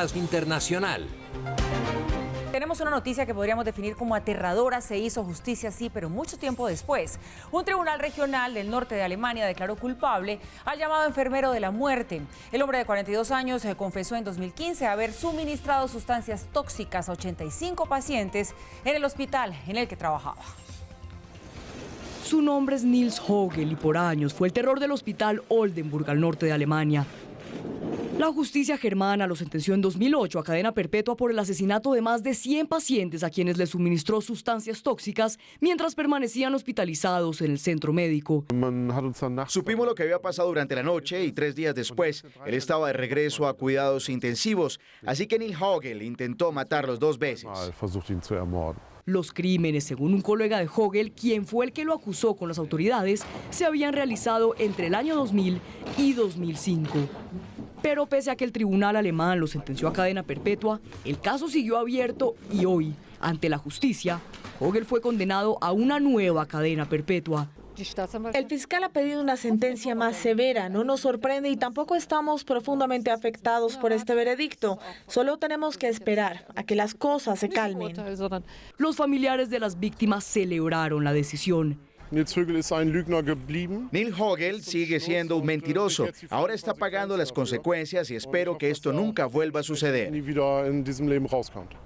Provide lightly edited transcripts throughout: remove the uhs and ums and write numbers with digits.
más internacional. Tenemos una noticia que podríamos definir como aterradora. Se hizo justicia, sí, pero mucho tiempo después. Un tribunal regional del norte de Alemania declaró culpable al llamado enfermero de la muerte. El hombre de 42 años confesó en 2015 haber suministrado sustancias tóxicas a 85 pacientes en el hospital en el que trabajaba. Su nombre es Nils Hogel y por años fue el terror del hospital Oldenburg al norte de Alemania. La justicia germana lo sentenció en 2008 a cadena perpetua por el asesinato de más de 100 pacientes a quienes le suministró sustancias tóxicas mientras permanecían hospitalizados en el centro médico. Supimos lo que había pasado durante la noche y 3 días después él estaba de regreso a cuidados intensivos, así que Nils Hogel intentó matarlos 2 veces. Los crímenes, según un colega de Hogel, quien fue el que lo acusó con las autoridades, se habían realizado entre el año 2000 y 2005. Pero pese a que el tribunal alemán lo sentenció a cadena perpetua, el caso siguió abierto y hoy, ante la justicia, Hogel fue condenado a una nueva cadena perpetua. El fiscal ha pedido una sentencia más severa. No nos sorprende y tampoco estamos profundamente afectados por este veredicto. Solo tenemos que esperar a que las cosas se calmen. Los familiares de las víctimas celebraron la decisión. Nils Hogel sigue siendo un mentiroso. Ahora está pagando las consecuencias y espero que esto nunca vuelva a suceder.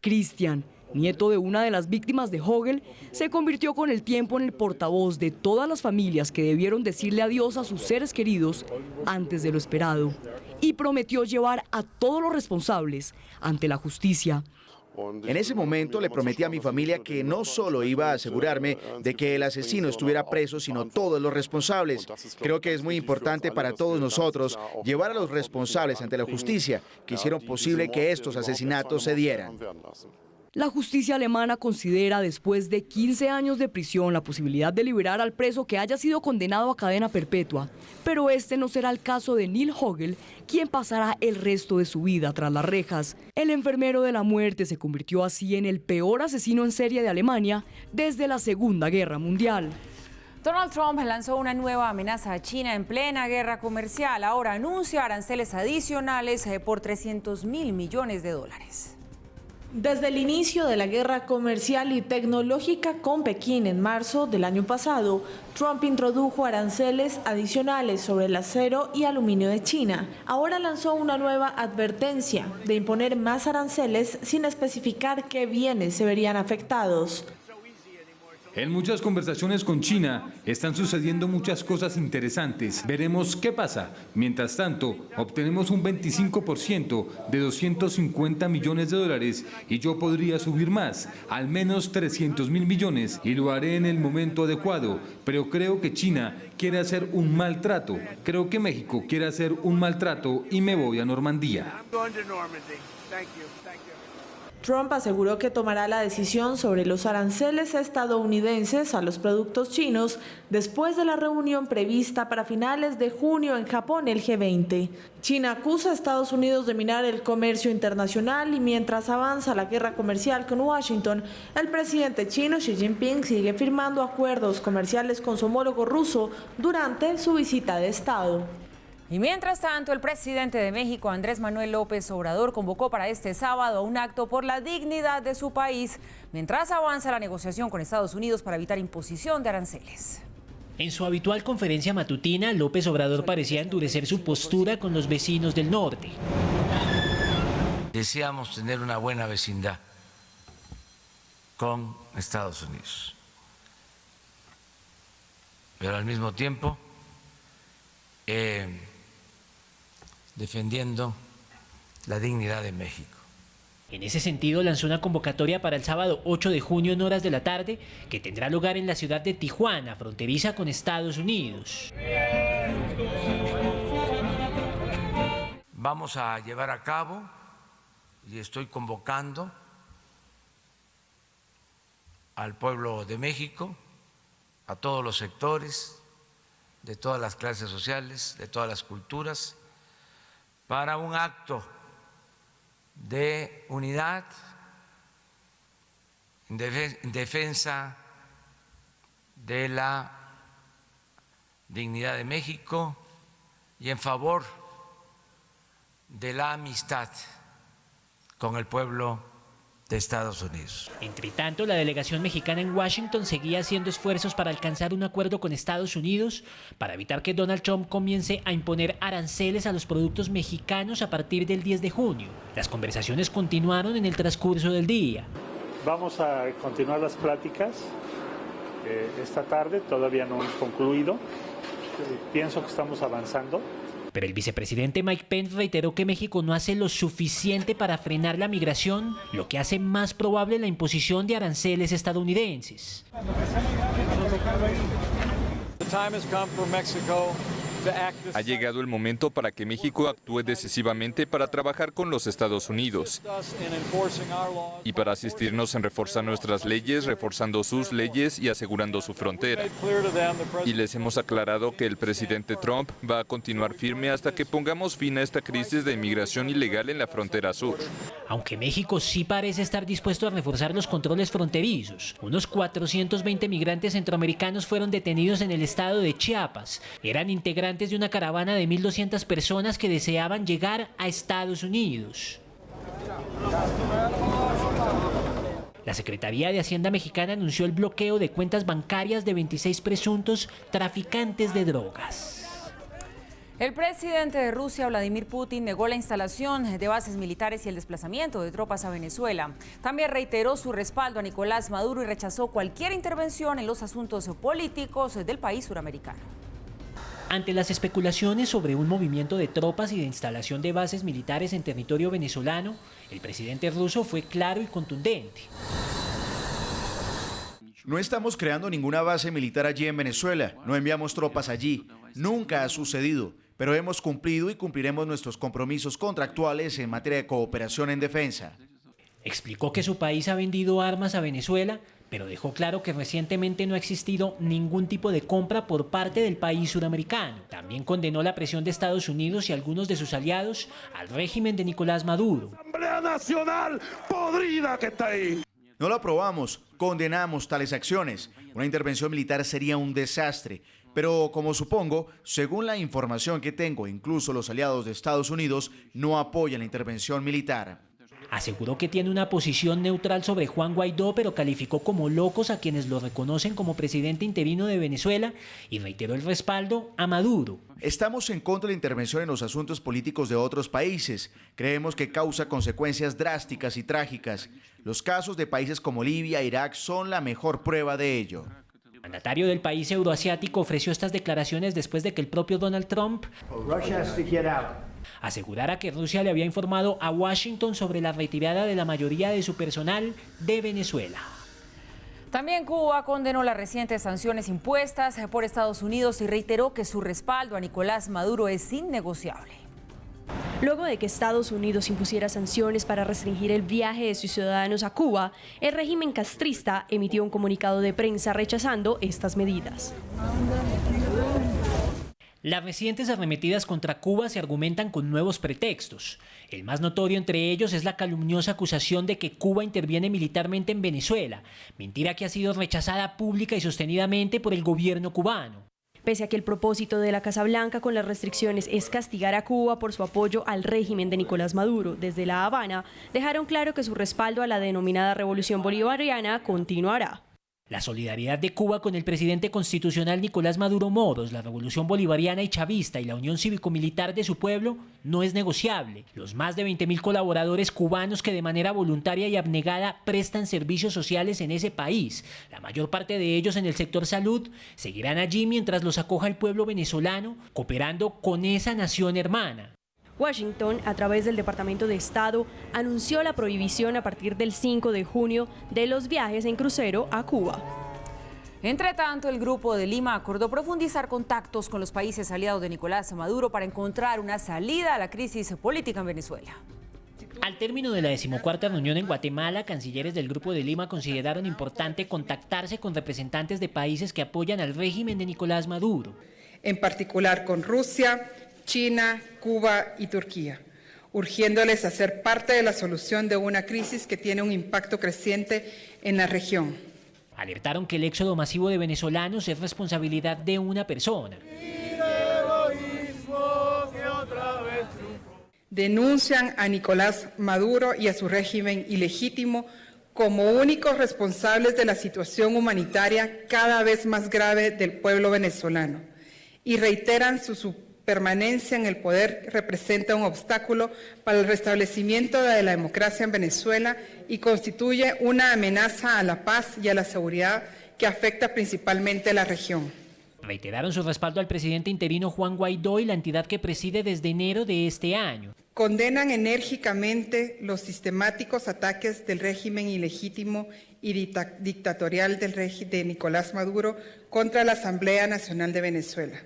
Christian, nieto de una de las víctimas de Hogel, se convirtió con el tiempo en el portavoz de todas las familias que debieron decirle adiós a sus seres queridos antes de lo esperado. Y prometió llevar a todos los responsables ante la justicia. En ese momento le prometí a mi familia que no solo iba a asegurarme de que el asesino estuviera preso, sino todos los responsables. Creo que es muy importante para todos nosotros llevar a los responsables ante la justicia que hicieron posible que estos asesinatos se dieran. La justicia alemana considera, después de 15 años de prisión, la posibilidad de liberar al preso que haya sido condenado a cadena perpetua. Pero este no será el caso de Nils Hogel, quien pasará el resto de su vida tras las rejas. El enfermero de la muerte se convirtió así en el peor asesino en serie de Alemania desde la Segunda Guerra Mundial. Donald Trump lanzó una nueva amenaza a China en plena guerra comercial. Ahora anuncia aranceles adicionales por $300.000 millones. Desde el inicio de la guerra comercial y tecnológica con Pekín en marzo del año pasado, Trump introdujo aranceles adicionales sobre el acero y aluminio de China. Ahora lanzó una nueva advertencia de imponer más aranceles sin especificar qué bienes se verían afectados. En muchas conversaciones con China están sucediendo muchas cosas interesantes. Veremos qué pasa. Mientras tanto, obtenemos un 25% de $250 millones y yo podría subir más, al menos $300.000 millones, y lo haré en el momento adecuado. Pero creo que China quiere hacer un maltrato. Creo que México quiere hacer un maltrato y me voy a Normandía. Trump aseguró que tomará la decisión sobre los aranceles estadounidenses a los productos chinos después de la reunión prevista para finales de junio en Japón, el G20. China acusa a Estados Unidos de minar el comercio internacional y mientras avanza la guerra comercial con Washington, el presidente chino Xi Jinping sigue firmando acuerdos comerciales con su homólogo ruso durante su visita de Estado. Y mientras tanto, el presidente de México, Andrés Manuel López Obrador, convocó para este sábado a un acto por la dignidad de su país, mientras avanza la negociación con Estados Unidos para evitar imposición de aranceles. En su habitual conferencia matutina, López Obrador parecía endurecer su postura con los vecinos del norte. Deseamos tener una buena vecindad con Estados Unidos, pero al mismo tiempo defendiendo la dignidad de México. En ese sentido, lanzó una convocatoria para el sábado 8 de junio en horas de la tarde, que tendrá lugar en la ciudad de Tijuana, fronteriza con Estados Unidos. Vamos a llevar a cabo, y estoy convocando al pueblo de México, a todos los sectores, de todas las clases sociales, de todas las culturas, para un acto de unidad en defensa de la dignidad de México y en favor de la amistad con el pueblo de Estados Unidos. Entre tanto, la delegación mexicana en Washington seguía haciendo esfuerzos para alcanzar un acuerdo con Estados Unidos para evitar que Donald Trump comience a imponer aranceles a los productos mexicanos a partir del 10 de junio. Las conversaciones continuaron en el transcurso del día. Vamos a continuar las pláticas esta tarde, todavía no hemos concluido. Pienso que estamos avanzando. Pero el vicepresidente Mike Pence reiteró que México no hace lo suficiente para frenar la migración, lo que hace más probable la imposición de aranceles estadounidenses. Ha llegado el momento para que México actúe decisivamente para trabajar con los Estados Unidos y para asistirnos en reforzar nuestras leyes, reforzando sus leyes y asegurando su frontera. Y les hemos aclarado que el presidente Trump va a continuar firme hasta que pongamos fin a esta crisis de inmigración ilegal en la frontera sur. Aunque México sí parece estar dispuesto a reforzar los controles fronterizos, unos 420 migrantes centroamericanos fueron detenidos en el estado de Chiapas. Eran integrantes de una caravana de 1.200 personas que deseaban llegar a Estados Unidos. La Secretaría de Hacienda mexicana anunció el bloqueo de cuentas bancarias de 26 presuntos traficantes de drogas. El presidente de Rusia, Vladimir Putin, negó la instalación de bases militares y el desplazamiento de tropas a Venezuela. También reiteró su respaldo a Nicolás Maduro y rechazó cualquier intervención en los asuntos políticos del país suramericano. Ante las especulaciones sobre un movimiento de tropas y de instalación de bases militares en territorio venezolano, el presidente ruso fue claro y contundente. No estamos creando ninguna base militar allí en Venezuela, no enviamos tropas allí, nunca ha sucedido, pero hemos cumplido y cumpliremos nuestros compromisos contractuales en materia de cooperación en defensa. Explicó que su país ha vendido armas a Venezuela, pero dejó claro que recientemente no ha existido ningún tipo de compra por parte del país suramericano. También condenó la presión de Estados Unidos y algunos de sus aliados al régimen de Nicolás Maduro. Asamblea Nacional podrida que está ahí. No lo aprobamos, condenamos tales acciones. Una intervención militar sería un desastre. Pero como supongo, según la información que tengo, incluso los aliados de Estados Unidos no apoyan la intervención militar. Aseguró que tiene una posición neutral sobre Juan Guaidó, pero calificó como locos a quienes lo reconocen como presidente interino de Venezuela y reiteró el respaldo a Maduro. Estamos en contra de la intervención en los asuntos políticos de otros países. Creemos que causa consecuencias drásticas y trágicas. Los casos de países como Libia e Irak son la mejor prueba de ello. El mandatario del país euroasiático ofreció estas declaraciones después de que el propio Donald Trump asegurara que Rusia le había informado a Washington sobre la retirada de la mayoría de su personal de Venezuela. También Cuba condenó las recientes sanciones impuestas por Estados Unidos y reiteró que su respaldo a Nicolás Maduro es innegociable. Luego de que Estados Unidos impusiera sanciones para restringir el viaje de sus ciudadanos a Cuba, el régimen castrista emitió un comunicado de prensa rechazando estas medidas. Las recientes arremetidas contra Cuba se argumentan con nuevos pretextos. El más notorio entre ellos es la calumniosa acusación de que Cuba interviene militarmente en Venezuela, mentira que ha sido rechazada pública y sostenidamente por el gobierno cubano. Pese a que el propósito de la Casa Blanca con las restricciones es castigar a Cuba por su apoyo al régimen de Nicolás Maduro, desde La Habana dejaron claro que su respaldo a la denominada Revolución Bolivariana continuará. La solidaridad de Cuba con el presidente constitucional Nicolás Maduro Moros, la revolución bolivariana y chavista y la unión cívico-militar de su pueblo no es negociable. Los más de 20.000 colaboradores cubanos que de manera voluntaria y abnegada prestan servicios sociales en ese país, la mayor parte de ellos en el sector salud, seguirán allí mientras los acoja el pueblo venezolano, cooperando con esa nación hermana. Washington, a través del Departamento de Estado, anunció la prohibición a partir del 5 de junio de los viajes en crucero a Cuba. Entre tanto, el Grupo de Lima acordó profundizar contactos con los países aliados de Nicolás Maduro para encontrar una salida a la crisis política en Venezuela. Al término de la 14ª reunión en Guatemala, cancilleres del Grupo de Lima consideraron importante contactarse con representantes de países que apoyan al régimen de Nicolás Maduro. En particular con Rusia, China, Cuba y Turquía, urgiéndoles a ser parte de la solución de una crisis que tiene un impacto creciente en la región. Alertaron que el éxodo masivo de venezolanos es responsabilidad de una persona. denuncian a Nicolás Maduro y a su régimen ilegítimo como únicos responsables de la situación humanitaria cada vez más grave del pueblo venezolano y reiteran su permanencia en el poder representa un obstáculo para el restablecimiento de la democracia en Venezuela y constituye una amenaza a la paz y a la seguridad que afecta principalmente a la región. Reiteraron su respaldo al presidente interino Juan Guaidó y la entidad que preside desde enero de este año. Condenan enérgicamente los sistemáticos ataques del régimen ilegítimo y dictatorial de Nicolás Maduro contra la Asamblea Nacional de Venezuela.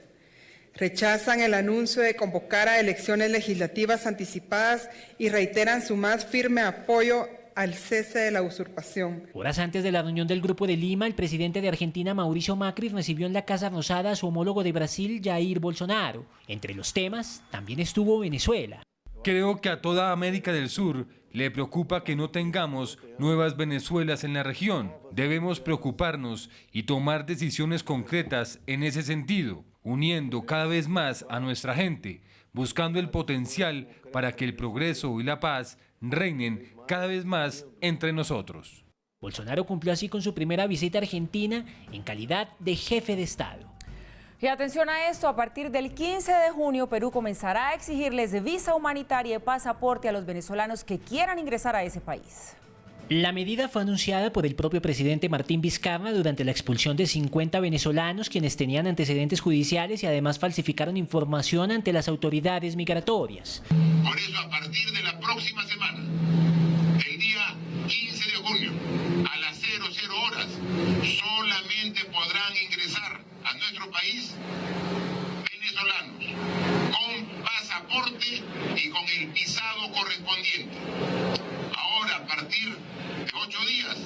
Rechazan el anuncio de convocar a elecciones legislativas anticipadas y reiteran su más firme apoyo al cese de la usurpación. Horas antes de la reunión del Grupo de Lima, el presidente de Argentina, Mauricio Macri, recibió en la Casa Rosada a su homólogo de Brasil, Jair Bolsonaro. Entre los temas también estuvo Venezuela. Creo que a toda América del Sur le preocupa que no tengamos nuevas Venezuelas en la región. Debemos preocuparnos y tomar decisiones concretas en ese sentido, uniendo cada vez más a nuestra gente, buscando el potencial para que el progreso y la paz reinen cada vez más entre nosotros. Bolsonaro cumplió así con su primera visita a Argentina en calidad de jefe de Estado. Y atención a esto, a partir del 15 de junio, Perú comenzará a exigirles visa humanitaria y pasaporte a los venezolanos que quieran ingresar a ese país. La medida fue anunciada por el propio presidente Martín Vizcarra durante la expulsión de 50 venezolanos quienes tenían antecedentes judiciales y además falsificaron información ante las autoridades migratorias. Por eso, a partir de la próxima semana, el día 15 de junio, a las 00 horas, solamente podrán ingresar a nuestro país venezolanos con pasaporte y con el visado correspondiente. Ahora, a partir de 8 días,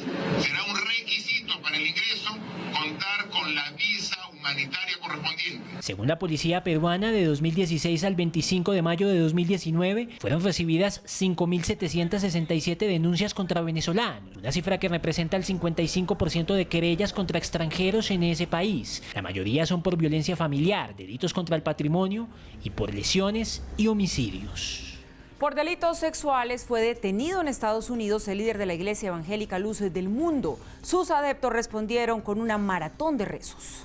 será un requisito para el ingreso contar con la visa humanitaria correspondiente. Según la policía peruana, de 2016 al 25 de mayo de 2019 fueron recibidas 5.767 denuncias contra venezolanos, una cifra que representa el 55% de querellas contra extranjeros en ese país. La mayoría son por violencia familiar, delitos contra el patrimonio y por lesiones y homicidios. Por delitos sexuales fue detenido en Estados Unidos el líder de la Iglesia Evangélica Luz del Mundo. Sus adeptos respondieron con una maratón de rezos.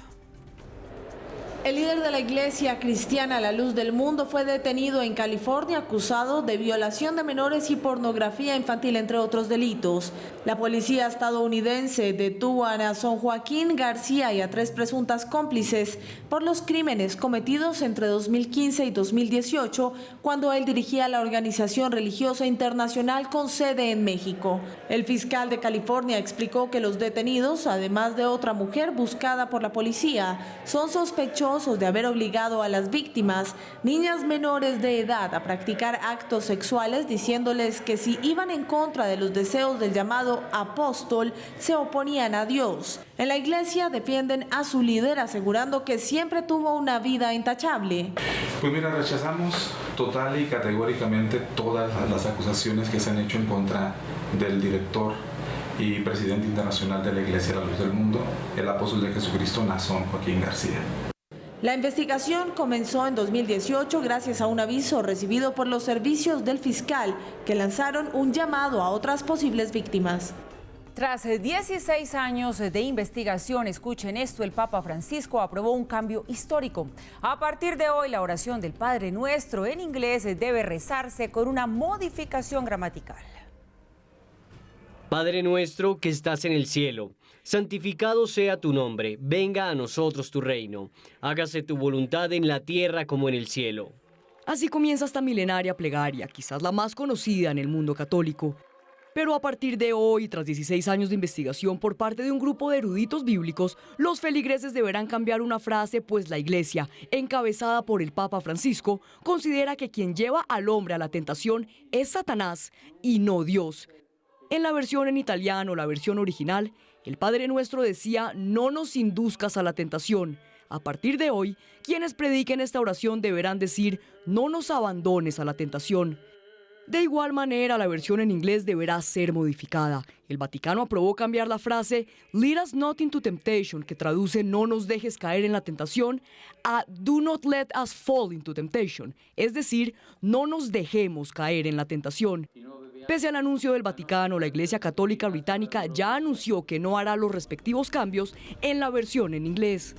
El líder de la iglesia cristiana La Luz del Mundo fue detenido en California acusado de violación de menores y pornografía infantil, entre otros delitos. La policía estadounidense detuvo a Nason Joaquín García y a 3 presuntas cómplices por los crímenes cometidos entre 2015 y 2018, cuando él dirigía la organización religiosa internacional con sede en México. El fiscal de California explicó que los detenidos, además de otra mujer buscada por la policía, son sospechosos de haber obligado a las víctimas, niñas menores de edad, a practicar actos sexuales, diciéndoles que si iban en contra de los deseos del llamado apóstol, se oponían a Dios. En la iglesia defienden a su líder, asegurando que siempre tuvo una vida intachable. Pues mira, rechazamos total y categóricamente todas las acusaciones que se han hecho en contra del director y presidente internacional de la Iglesia La Luz del Mundo, el apóstol de Jesucristo, Nason Joaquín García. La investigación comenzó en 2018 gracias a un aviso recibido por los servicios del fiscal, que lanzaron un llamado a otras posibles víctimas. Tras 16 años de investigación, escuchen esto, el Papa Francisco aprobó un cambio histórico. A partir de hoy, la oración del Padre Nuestro en inglés debe rezarse con una modificación gramatical. Padre nuestro que estás en el cielo, santificado sea tu nombre, venga a nosotros tu reino, hágase tu voluntad en la tierra como en el cielo. Así comienza esta milenaria plegaria, quizás la más conocida en el mundo católico. Pero a partir de hoy, tras 16 años de investigación por parte de un grupo de eruditos bíblicos, los feligreses deberán cambiar una frase, pues la Iglesia, encabezada por el Papa Francisco, considera que quien lleva al hombre a la tentación es Satanás y no Dios. En la versión en italiano, la versión original, el Padre Nuestro decía: no nos induzcas a la tentación. A partir de hoy, quienes prediquen esta oración deberán decir: no nos abandones a la tentación. De igual manera, la versión en inglés deberá ser modificada. El Vaticano aprobó cambiar la frase "Lead us not into temptation", que traduce "no nos dejes caer en la tentación", a "Do not let us fall into temptation", es decir, no nos dejemos caer en la tentación. Pese al anuncio del Vaticano, la Iglesia Católica Británica ya anunció que no hará los respectivos cambios en la versión en inglés.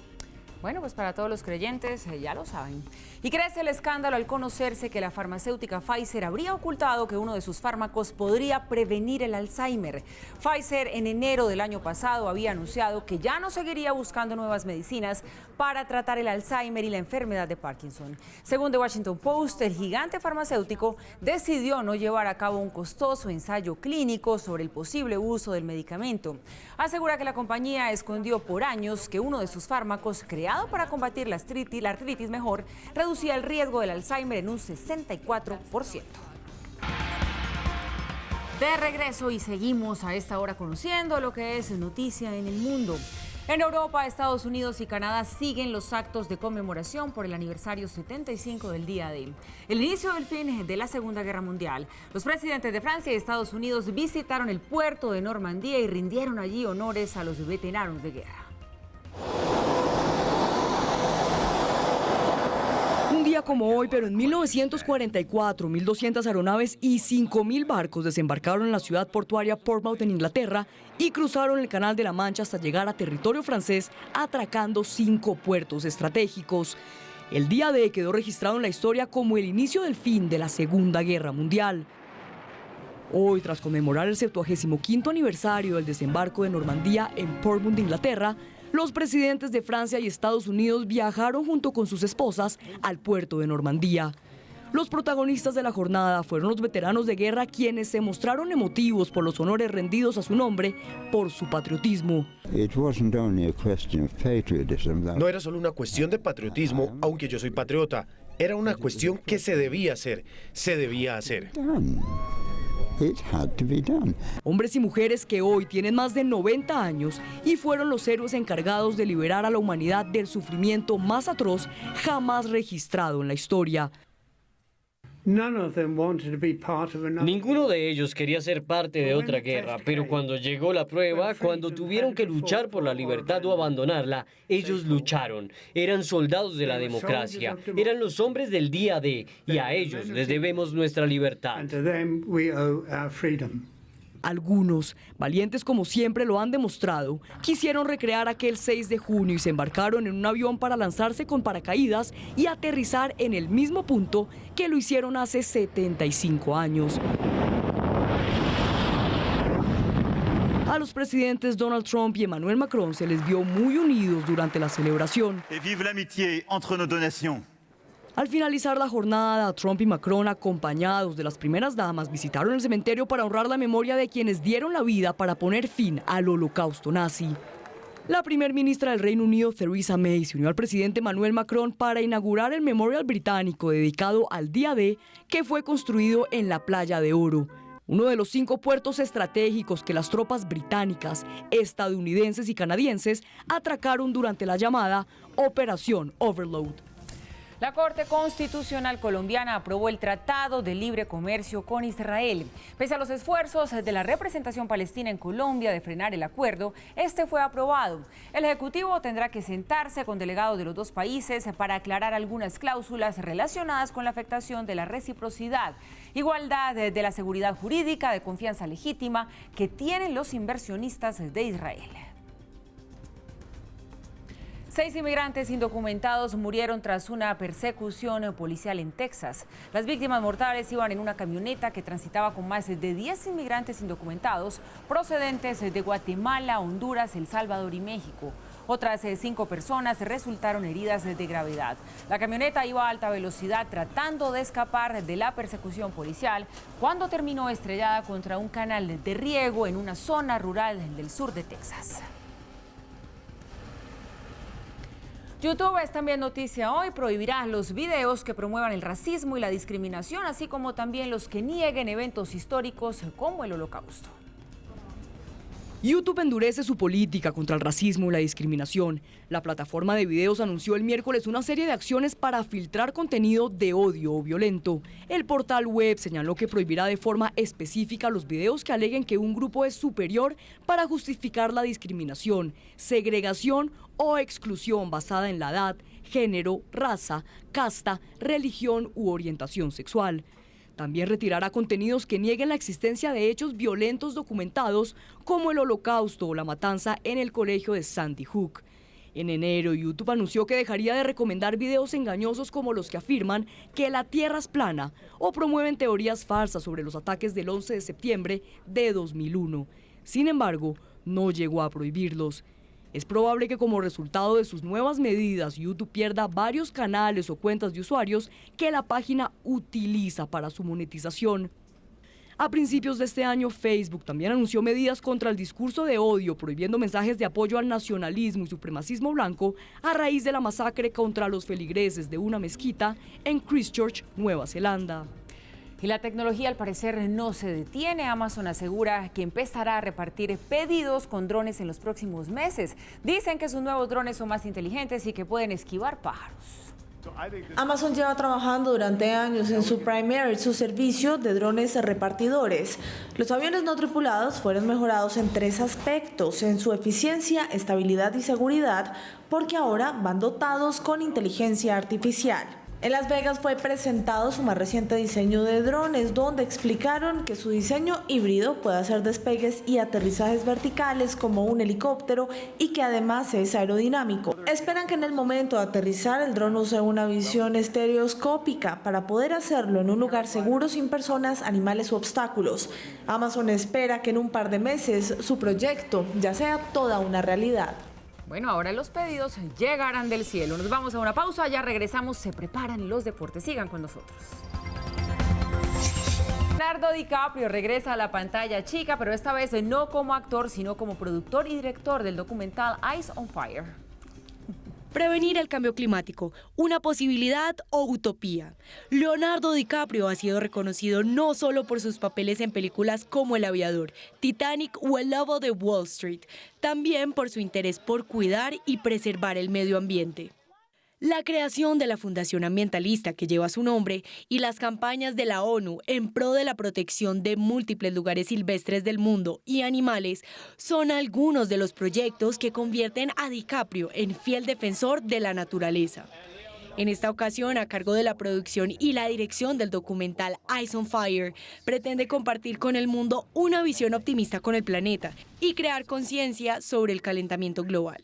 Bueno, pues para todos los creyentes ya lo saben. Y crece el escándalo al conocerse que la farmacéutica Pfizer habría ocultado que uno de sus fármacos podría prevenir el Alzheimer. Pfizer en enero del año pasado había anunciado que ya no seguiría buscando nuevas medicinas para tratar el Alzheimer y la enfermedad de Parkinson. Según The Washington Post, el gigante farmacéutico decidió no llevar a cabo un costoso ensayo clínico sobre el posible uso del medicamento. Asegura que la compañía escondió por años que uno de sus fármacos, creado para combatir la artritis mejor, reducía el riesgo del Alzheimer en un 64%. De regreso y seguimos a esta hora conociendo lo que es noticia en el mundo. En Europa, Estados Unidos y Canadá siguen los actos de conmemoración por el aniversario 75 del día D, el inicio del fin de la Segunda Guerra Mundial. Los presidentes de Francia y Estados Unidos visitaron el puerto de Normandía y rindieron allí honores a los veteranos de guerra. Un día como hoy, pero en 1944, 1.200 aeronaves y 5.000 barcos desembarcaron en la ciudad portuaria Portsmouth en Inglaterra y cruzaron el Canal de la Mancha hasta llegar a territorio francés, atracando 5 puertos estratégicos. El día D quedó registrado en la historia como el inicio del fin de la Segunda Guerra Mundial. Hoy, tras conmemorar el 75º aniversario del desembarco de Normandía en Portsmouth, Inglaterra, los presidentes de Francia y Estados Unidos viajaron junto con sus esposas al puerto de Normandía. Los protagonistas de la jornada fueron los veteranos de guerra, quienes se mostraron emotivos por los honores rendidos a su nombre por su patriotismo. No era solo una cuestión de patriotismo, aunque yo soy patriota. Era una cuestión que se debía hacer. Se debía hacer. Hombres y mujeres que hoy tienen más de 90 años y fueron los héroes encargados de liberar a la humanidad del sufrimiento más atroz jamás registrado en la historia. Ninguno de ellos quería ser parte de otra guerra, pero cuando llegó la prueba, cuando tuvieron que luchar por la libertad o abandonarla, ellos lucharon. Eran soldados de la democracia, eran los hombres del día D, y a ellos les debemos nuestra libertad. Algunos, valientes como siempre lo han demostrado, quisieron recrear aquel 6 de junio y se embarcaron en un avión para lanzarse con paracaídas y aterrizar en el mismo punto que lo hicieron hace 75 años. A los presidentes Donald Trump y Emmanuel Macron se les vio muy unidos durante la celebración. Vive l'amitié entre nos deux nations. Al finalizar la jornada, Trump y Macron, acompañados de las primeras damas, visitaron el cementerio para honrar la memoria de quienes dieron la vida para poner fin al holocausto nazi. La primer ministra del Reino Unido, Theresa May, se unió al presidente Emmanuel Macron para inaugurar el Memorial británico dedicado al Día D, que fue construido en la Playa de Oro, uno de los 5 puertos estratégicos que las tropas británicas, estadounidenses y canadienses atracaron durante la llamada Operación Overlord. La Corte Constitucional colombiana aprobó el Tratado de Libre Comercio con Israel. Pese a los esfuerzos de la representación palestina en Colombia de frenar el acuerdo, este fue aprobado. El Ejecutivo tendrá que sentarse con delegados de los dos países para aclarar algunas cláusulas relacionadas con la afectación de la reciprocidad, igualdad de la seguridad jurídica, de confianza legítima que tienen los inversionistas de Israel. 6 inmigrantes indocumentados murieron tras una persecución policial en Texas. Las víctimas mortales iban en una camioneta que transitaba con más de 10 inmigrantes indocumentados procedentes de Guatemala, Honduras, El Salvador y México. Otras 5 personas resultaron heridas de gravedad. La camioneta iba a alta velocidad tratando de escapar de la persecución policial cuando terminó estrellada contra un canal de riego en una zona rural del sur de Texas. YouTube es también noticia hoy, prohibirá los videos que promuevan el racismo y la discriminación, así como también los que nieguen eventos históricos como el Holocausto. YouTube endurece su política contra el racismo y la discriminación. La plataforma de videos anunció el miércoles una serie de acciones para filtrar contenido de odio o violento. El portal web señaló que prohibirá de forma específica los videos que aleguen que un grupo es superior para justificar la discriminación, segregación o exclusión basada en la edad, género, raza, casta, religión u orientación sexual. También retirará contenidos que nieguen la existencia de hechos violentos documentados como el Holocausto o la matanza en el colegio de Sandy Hook. En enero, YouTube anunció que dejaría de recomendar videos engañosos como los que afirman que la Tierra es plana o promueven teorías falsas sobre los ataques del 11 de septiembre de 2001. Sin embargo, no llegó a prohibirlos. Es probable que como resultado de sus nuevas medidas, YouTube pierda varios canales o cuentas de usuarios que la página utiliza para su monetización. A principios de este año, Facebook también anunció medidas contra el discurso de odio, prohibiendo mensajes de apoyo al nacionalismo y supremacismo blanco a raíz de la masacre contra los feligreses de una mezquita en Christchurch, Nueva Zelanda. Y la tecnología al parecer no se detiene. Amazon asegura que empezará a repartir pedidos con drones en los próximos meses. Dicen que sus nuevos drones son más inteligentes y que pueden esquivar pájaros. Amazon lleva trabajando durante años en su Prime Air, su servicio de drones repartidores. Los aviones no tripulados fueron mejorados en 3 aspectos: en su eficiencia, estabilidad y seguridad, porque ahora van dotados con inteligencia artificial. En Las Vegas fue presentado su más reciente diseño de drones, donde explicaron que su diseño híbrido puede hacer despegues y aterrizajes verticales como un helicóptero y que además es aerodinámico. Esperan que en el momento de aterrizar el dron use una visión estereoscópica para poder hacerlo en un lugar seguro sin personas, animales u obstáculos. Amazon espera que en un par de meses su proyecto ya sea toda una realidad. Bueno, ahora los pedidos llegarán del cielo. Nos vamos a una pausa, ya regresamos, se preparan los deportes. Sigan con nosotros. Leonardo DiCaprio regresa a la pantalla chica, pero esta vez no como actor, sino como productor y director del documental Eyes on Fire. Prevenir el cambio climático, una posibilidad o utopía. Leonardo DiCaprio ha sido reconocido no solo por sus papeles en películas como El Aviador, Titanic o El Lobo de Wall Street, también por su interés por cuidar y preservar el medio ambiente. La creación de la fundación ambientalista que lleva su nombre y las campañas de la ONU en pro de la protección de múltiples lugares silvestres del mundo y animales son algunos de los proyectos que convierten a DiCaprio en fiel defensor de la naturaleza. En esta ocasión, a cargo de la producción y la dirección del documental Eyes on Fire, pretende compartir con el mundo una visión optimista con el planeta y crear conciencia sobre el calentamiento global.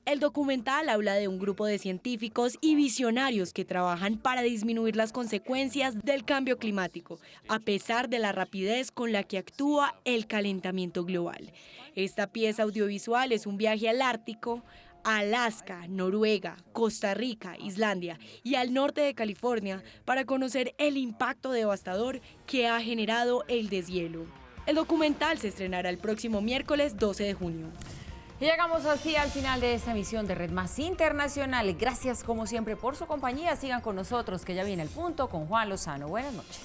El documental habla de un grupo de científicos y visionarios que trabajan para disminuir las consecuencias del cambio climático, a pesar de la rapidez con la que actúa el calentamiento global. Esta pieza audiovisual es un viaje al Ártico, a Alaska, Noruega, Costa Rica, Islandia y al norte de California para conocer el impacto devastador que ha generado el deshielo. El documental se estrenará el próximo miércoles 12 de junio. Y llegamos así al final de esta emisión de Red Más Internacional. Gracias como siempre por su compañía. Sigan con nosotros que ya viene el punto con Juan Lozano. Buenas noches.